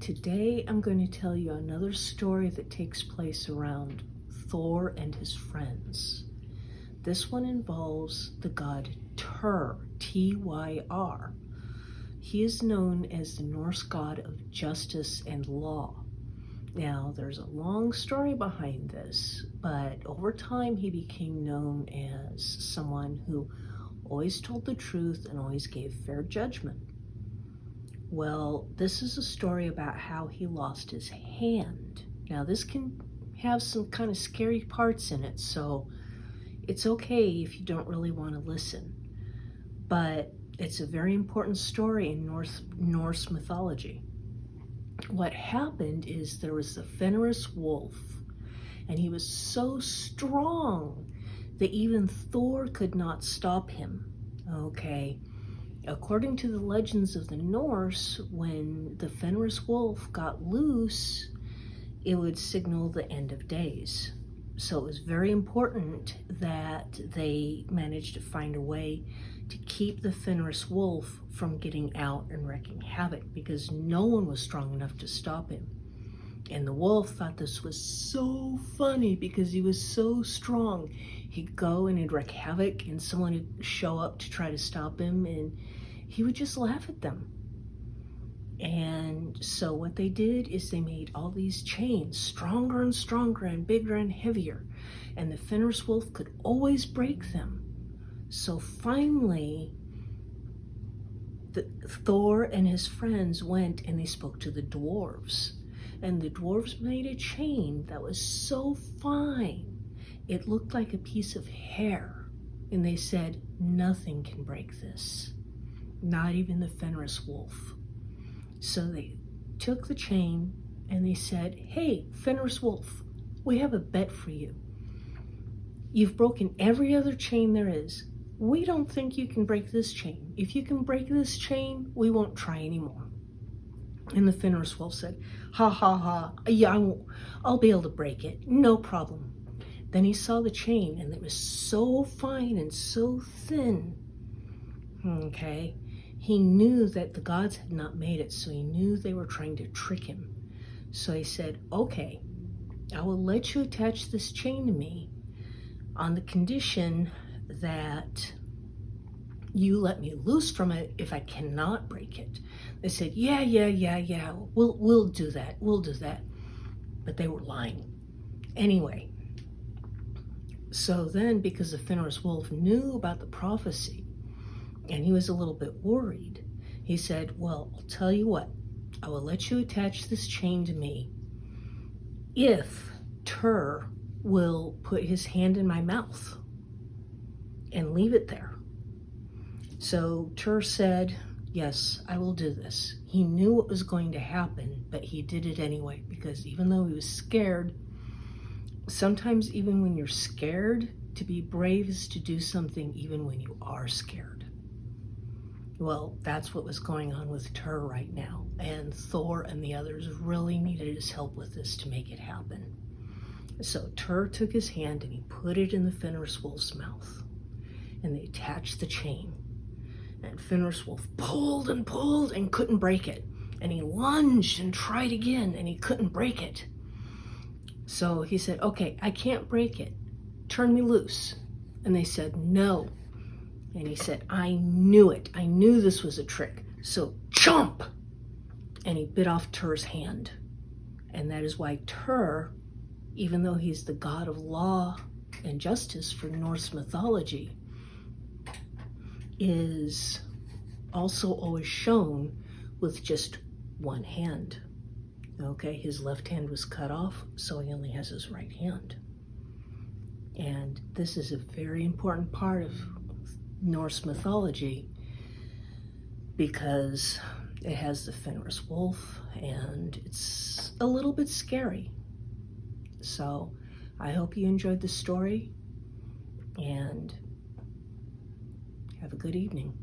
Today I'm going to tell you another story that takes place around Thor and his friends. This one involves the god Tyr, T-Y-R. He is known as the Norse god of justice and law. Now, there's a long story behind this, but over time he became known as someone who always told the truth and always gave fair judgment. Well, this is a story about how he lost his hand. Now, this can have some kind of scary parts in it, so it's okay if you don't really want to listen. But it's a very important story in Norse mythology. What happened is there was the Ferris wolf, and he was so strong that even Thor could not stop him. Okay. According to the legends of the Norse, when the Ferris wolf got loose, it would signal the end of days. So it was very important that they managed to find a way to keep the Ferris wolf from getting out and wreaking havoc, because no one was strong enough to stop him. And the wolf thought this was so funny because he was so strong. He'd go and he'd wreak havoc, and someone would show up to try to stop him, and he would just laugh at them. And so what they did is they made all these chains stronger and stronger and bigger and heavier, and the Ferris wolf could always break them. So finally, Thor and his friends went and they spoke to the dwarves. And the dwarves made a chain that was so fine, it looked like a piece of hair. And they said, nothing can break this, not even the Ferris wolf. So they took the chain and they said, hey, Ferris wolf, we have a bet for you. You've broken every other chain there is. We don't think you can break this chain. If you can break this chain, we won't try anymore. And the Ferris wolf said, ha ha ha, yeah, I'll be able to break it, no problem. Then he saw the chain, and it was so fine and so thin. Okay, he knew that the gods had not made it, so he knew they were trying to trick him. So he said, okay, I will let you attach this chain to me on the condition that you let me loose from it if I cannot break it. They said, yeah, we'll do that. But they were lying. Anyway, so then, because the Ferris wolf knew about the prophecy, and he was a little bit worried, he said, well, I'll tell you what, I will let you attach this chain to me if Tyr will put his hand in my mouth and leave it there. So Tyr said, yes, I will do this. He knew what was going to happen, but he did it anyway, because even though he was scared, sometimes even when you're scared, to be brave is to do something even when you are scared. Well, that's what was going on with Tyr right now, and Thor and the others really needed his help with this to make it happen. So Tyr took his hand and he put it in the Ferris wolf's mouth, and they attached the chain. And Ferris wolf pulled and pulled and couldn't break it. And he lunged and tried again, and he couldn't break it. So he said, okay, I can't break it. Turn me loose. And they said, no. And he said, I knew it. I knew this was a trick. So chomp! And he bit off Tyr's hand. And that is why Tyr, even though he's the god of law and justice for Norse mythology, is also always shown with just one hand. Okay, his left hand was cut off, so he only has his right hand. And this is a very important part of Norse mythology because it has the Ferris wolf, and it's a little bit scary. So I hope you enjoyed the story, and have a good evening.